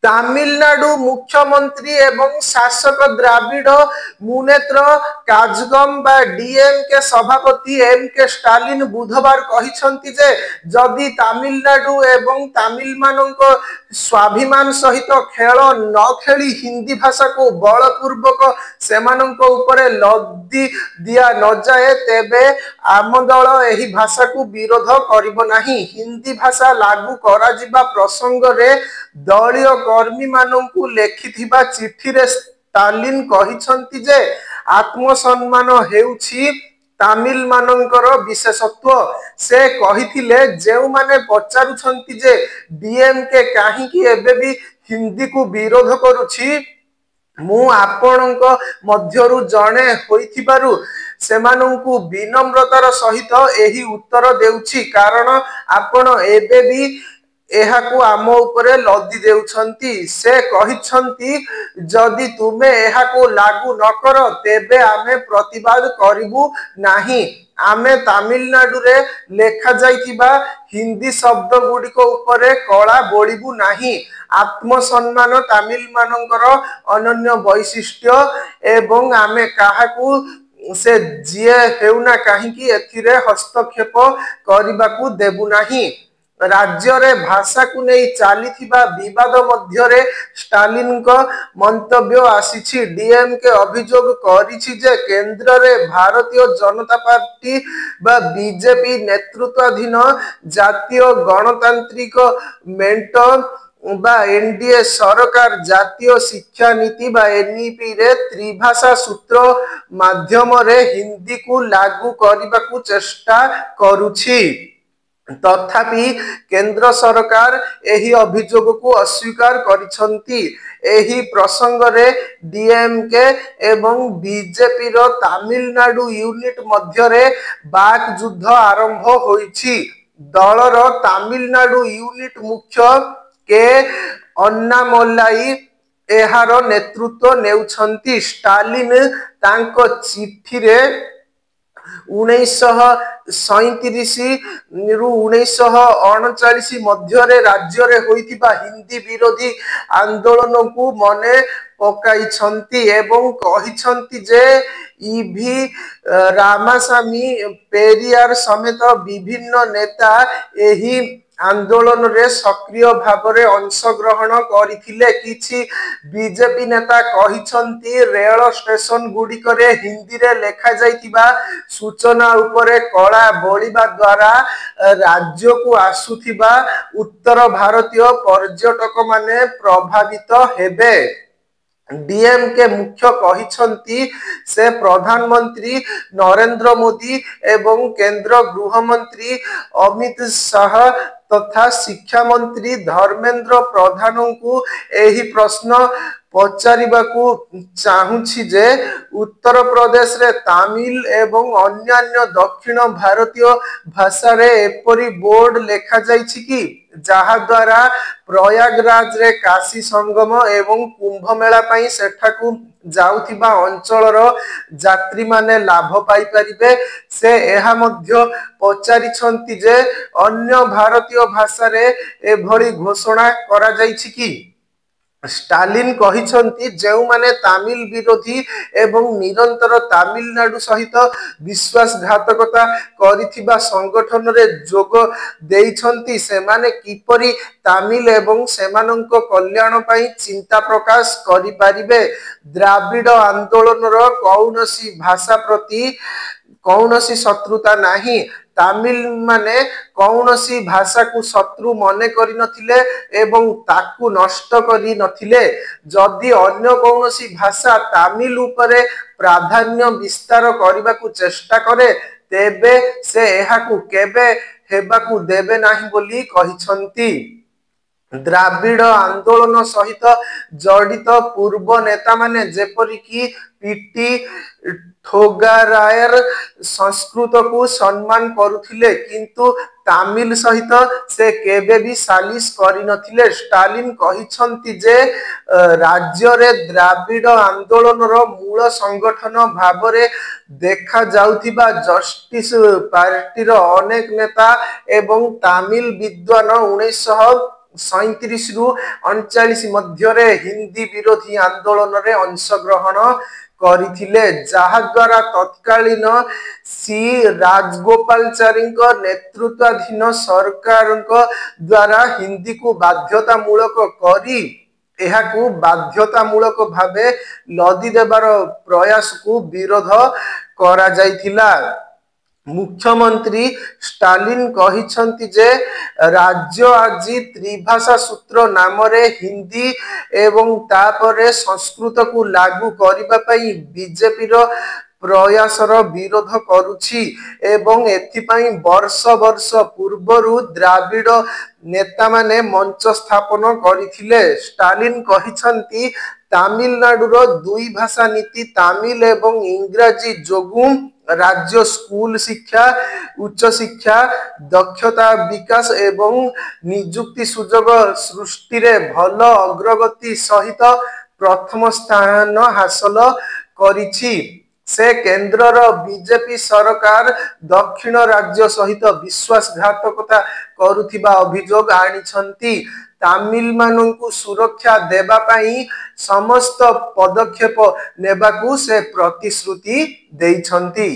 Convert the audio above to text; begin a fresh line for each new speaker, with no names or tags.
তামিলনাড়ু মুখ্যমন্ত্রী এবং শাসক দ্রাবিড় মুনেত্র কাজগম বা ডিএমকে সভাপতি এম কে স্টালিন বুধবার କହିଛନ୍ତି যে যদি তামিলনাড়ু এবং তামিলମାନଙ୍କ ସ୍ୱାଭିମାନ ସହିତ ଖେଳ ନ ଖେଳି ହିନ୍ଦୀ ଭାଷାକୁ ବଳପୂର୍ବକ ସେମାନଙ୍କ ଉପରେ ଲଦି ଦିଆ ନଯାଏ ତେବେ ଆମ ଦଳ ଏହି ଭାଷାକୁ ବିରୋଧ କରିବ ନାହିଁ। ହିନ୍ଦୀ ଭାଷା ଲାଗୁ କରାଯିବା ପ୍ରସଙ୍ଗରେ ଦଳୀୟ କର୍ମୀମାନଙ୍କୁ ଲେଖିଥିବା ଚିଠିରେ ଷ୍ଟାଲିନ କହିଛନ୍ତି ଯେ ଆତ୍ମସମ୍ମାନ ହେଉଛି ତାମିଲ ମାନଙ୍କର ବିଶେଷତ୍ୱ। ସେ କହିଥିଲେ ଯେଉଁମାନେ ପଚାରୁଛନ୍ତି ଯେ ଡିଏମକେ କାହିଁକି ଏବେ ବି ହିନ୍ଦୀକୁ ବିରୋଧ କରୁଛି, ମୁଁ ଆପଣଙ୍କ ମଧ୍ୟରୁ ଜଣେ ହୋଇଥିବାରୁ ସେମାନଙ୍କୁ ବିନମ୍ରତାର ସହିତ ଏହି ଉତ୍ତର ଦେଉଛି କାରଣ ଆପଣ ଏବେ ବି ଏହାକୁ ଆମ ଉପରେ ଲଦି ଦେଉଛନ୍ତି। ସେ କହିଛନ୍ତି ଯଦି ତୁମେ ଏହାକୁ ଲାଗୁ ନ କର ତେବେ ଆମେ ପ୍ରତିବାଦ କରିବୁ ନାହିଁ। ଆମେ ତାମିଲନାଡୁରେ ଲେଖାଯାଇଥିବା ହିନ୍ଦୀ ଶବ୍ଦ ଗୁଡ଼ିକ ଉପରେ କଳା ବୋଳିବୁ ନାହିଁ। ଆତ୍ମସମ୍ମାନ ତାମିଲମାନଙ୍କର ଅନନ୍ୟ ବୈଶିଷ୍ଟ୍ୟ ଏବଂ ଆମେ କାହାକୁ ସେ ଯିଏ ହେଉନା କାହିଁକି ଏଥିରେ ହସ୍ତକ୍ଷେପ କରିବାକୁ ଦେବୁ ନାହିଁ। ରାଜ୍ୟରେ ଭାଷାକୁ ନେଇ ଚାଲିଥିବା ବିବାଦ ମଧ୍ୟରେ ଷ୍ଟାଲିନଙ୍କ ମନ୍ତବ୍ୟ ଆସିଛି। ଡିଏମକେ ଅଭିଯୋଗ କରିଛି ଯେ କେନ୍ଦ୍ରରେ ଭାରତୀୟ ଜନତା ପାର୍ଟି ବା ବିଜେପି ନେତୃତ୍ୱାଧୀନ ଜାତୀୟ ଗଣତାନ୍ତ୍ରିକ ମେଣ୍ଟ বা এনডিএ সরকার জাতীয় শিক্ষানীতি বা এনইপি রে ত্রিভাষা সূত্র মাধ্যমরে হিন্দিକୁ লাগু କରିବାକୁ চেষ্টা କରୁଛି। ତଥାପି କେନ୍ଦ୍ର ସରକାର ଏହି ଅଭିଯୋଗକୁ ଅସ୍ୱୀକାର କରିଛନ୍ତି। ଏହି ପ୍ରସଙ୍ଗରେ ଡିଏମକେ ଏବଂ ବିଜେପିର ତାମିଲନାଡୁ ୟୁନିଟ ମଧ୍ୟରେ ବାକ୍ ଯୁଦ୍ଧ ଆରମ୍ଭ ହୋଇଛି। ଦଳର ତାମିଲନାଡୁ ୟୁନିଟ ମୁଖ୍ୟ କେ ଅନ୍ନାମଲାଇ ଏହାର ନେତୃତ୍ୱ ନେଉଛନ୍ତି। ଷ୍ଟାଲିନ ତାଙ୍କ ଚିଠିରେ 1937 ରୁ 1939 ମଧ୍ୟରେ ରାଜ୍ୟରେ ହୋଇଥିବା ହିନ୍ଦୀ ବିରୋଧୀ ଆନ୍ଦୋଳନକୁ ମନେ ପକାଇଛନ୍ତି ଏବଂ କହିଛନ୍ତି ଯେ ଇଭି ରାମାସାମୀ ପେରିୟାର ସମେତ ବିଭିନ୍ନ ନେତା ଏହି ଆନ୍ଦୋଳନରେ ସକ୍ରିୟ ଭାବରେ ଅଂଶଗ୍ରହଣ କରିଥିଲେ। କିଛି ବିଜେପି ନେତା କହିଛନ୍ତି ରେଳ ଷ୍ଟେସନ ଗୁଡ଼ିକରେ ହିନ୍ଦୀରେ ଲେଖାଯାଇଥିବା ସୂଚନା ଉପରେ କଳା ବୋଳିବା ଦ୍ୱାରା ରାଜ୍ୟକୁ ଆସୁଥିବା ଉତ୍ତର ଭାରତୀୟ ପର୍ଯ୍ୟଟକମାନେ ପ୍ରଭାବିତ ହେବେ। ଡିଏମକେ ମୁଖ୍ୟ କହିଛନ୍ତି ସେ ପ୍ରଧାନମନ୍ତ୍ରୀ ନରେନ୍ଦ୍ର ମୋଦି ଏବଂ କେନ୍ଦ୍ର ଗୃହମନ୍ତ୍ରୀ ଅମିତ ଶାହ ତଥା ଶିକ୍ଷା ମନ୍ତ୍ରୀ ଧର୍ମେନ୍ଦ୍ର ପ୍ରଧାନଙ୍କୁ ଏହି ପ୍ରଶ୍ନ ପଚାରିବାକୁ ଚାହୁଁଛି ଯେ ଉତ୍ତରପ୍ରଦେଶରେ ତାମିଲ ଏବଂ ଅନ୍ୟାନ୍ୟ ଦକ୍ଷିଣ ଭାରତୀୟ ଭାଷାରେ ଏପରି ବୋର୍ଡ ଲେଖାଯାଇଛି କି ଯାହାଦ୍ୱାରା ପ୍ରୟାଗରାଜରେ କାଶୀ ସଙ୍ଗମ ଏବଂ କୁମ୍ଭମେଳା ପାଇଁ ସେଠାକୁ ଯାଉଥିବା ଅଞ୍ଚଳର ଯାତ୍ରୀମାନେ ଲାଭ ପାଇପାରିବେ। ସେ ଏହା ମଧ୍ୟ ପଚାରିଛନ୍ତି ଯେ ଅନ୍ୟ ଭାରତୀୟ ଭାଷାରେ ଏଭଳି ଘୋଷଣା କରାଯାଇଛି କି। ଷ୍ଟାଲିନ କହିଛନ୍ତି ଯେଉଁମାନେ ତାମିଲ ବିରୋଧୀ ଏବଂ ନିରନ୍ତର ତାମିଲନାଡୁ ସହିତ ବିଶ୍ୱାସଘାତକତା କରିଥିବା ସଂଗଠନରେ ଯୋଗ ଦେଇଛନ୍ତି ସେମାନେ କିପରି ତାମିଲ ଏବଂ ସେମାନଙ୍କ କଲ୍ୟାଣ ପାଇଁ ଚିନ୍ତା ପ୍ରକାଶ କରିପାରିବେ। ଦ୍ରାବିଡ ଆନ୍ଦୋଳନର କୌଣସି ଭାଷା ପ୍ରତି କୌଣସି ଶତ୍ରୁତା ନାହିଁ। ତାମିଲମାନେ କୌଣସି ଭାଷାକୁ ଶତ୍ରୁ ମନେ କରିନଥିଲେ ଏବଂ ତାକୁ ନଷ୍ଟ କରିନଥିଲେ। ଯଦି ଅନ୍ୟ କୌଣସି ଭାଷା ତାମିଲ ଉପରେ ପ୍ରାଧାନ୍ୟ ବିସ୍ତାର କରିବାକୁ ଚେଷ୍ଟା କରେ ତେବେ ସେ ଏହାକୁ କେବେ ହେବାକୁ ଦେବେ ନାହିଁ ବୋଲି କହିଛନ୍ତି। ଦ୍ରାବିଡ ଆନ୍ଦୋଳନ ସହିତ ଜଡ଼ିତ ପୂର୍ବ ନେତାମାନେ ଯେପରିକି ପିଟି ଠୋଗାରାୟର ସଂସ୍କୃତକୁ ସମ୍ମାନ କରୁଥିଲେ କିନ୍ତୁ ତାମିଲ ସହିତ ସେ କେବେ ବି ସାଲିସ କରିନଥିଲେ। ଷ୍ଟାଲିନ କହିଛନ୍ତି ଯେ ରାଜ୍ୟରେ ଦ୍ରାବିଡ ଆନ୍ଦୋଳନର ମୂଳ ସଂଗଠନ ଭାବରେ ଦେଖାଯାଉଥିବା ଜଷ୍ଟିସ ପାର୍ଟିର ଅନେକ ନେତା ଏବଂ ତାମିଲ ବିଦ୍ୱାନ 19 37 ରୁ 39 ମଧ୍ୟରେ ହିନ୍ଦୀ ବିରୋଧୀ ଆନ୍ଦୋଳନରେ ଅଂଶଗ୍ରହଣ କରିଥିଲେ, ଯାହା ଦ୍ୱାରା ତତ୍କାଳୀନ ସି ରାଜଗୋପାଳଚାରୀଙ୍କ ନେତୃତ୍ୱାଧୀନ ସରକାରଙ୍କ ଦ୍ୱାରା ହିନ୍ଦୀକୁ ବାଧ୍ୟତାମୂଳକ କରି ଏହାକୁ ବାଧ୍ୟତାମୂଳକ ଭାବେ ଲଦି ଦେବାର ପ୍ରୟାସକୁ ବିରୋଧ କରାଯାଇଥିଲା। ମୁଖ୍ୟମନ୍ତ୍ରୀ ଷ୍ଟାଲିନ କହିଛନ୍ତି ଯେ ରାଜ୍ୟ ଆଜି ତ୍ରିଭାଷା ସୂତ୍ର ନାମରେ ହିନ୍ଦୀ ଏବଂ ତାପରେ ସଂସ୍କୃତକୁ ଲାଗୁ କରିବା ପାଇଁ ବିଜେପିର ପ୍ରୟାସର ବିରୋଧ କରୁଛି ଏବଂ ଏଥିପାଇଁ ବର୍ଷ ବର୍ଷ ପୂର୍ବରୁ ଦ୍ରାବିଡ଼ ନେତାମାନେ ମଞ୍ଚ ସ୍ଥାପନ କରିଥିଲେ। ଷ୍ଟାଲିନ କହିଛନ୍ତି ତାମିଲନାଡୁର ଦୁଇ ଭାଷା ନୀତି ତାମିଲ ଏବଂ ଇଂରାଜୀ ଯୋଗୁଁ ରାଜ୍ୟ ସ୍କୁଲ ଶିକ୍ଷା, ଉଚ୍ଚଶିକ୍ଷା, ଦକ୍ଷତା ବିକାଶ ଏବଂ ନିଯୁକ୍ତି ସୁଯୋଗ ସୃଷ୍ଟିରେ ଭଲ ଅଗ୍ରଗତି ସହିତ ପ୍ରଥମ ସ୍ଥାନ ହାସଲ କରିଛି। ସେ କେନ୍ଦ୍ରର ବିଜେପି ସରକାର ଦକ୍ଷିଣ ରାଜ୍ୟ ସହିତ ବିଶ୍ୱାସଘାତକତା କରୁଥିବା ଅଭିଯୋଗ ଆଣିଛନ୍ତି। ତାମିଲମାନଙ୍କୁ ସୁରକ୍ଷା ଦେବା ପାଇଁ ସମସ୍ତ ପଦକ୍ଷେପ ନେବାକୁ ସେ ପ୍ରତିଶ୍ରୁତି ଦେଇଛନ୍ତି।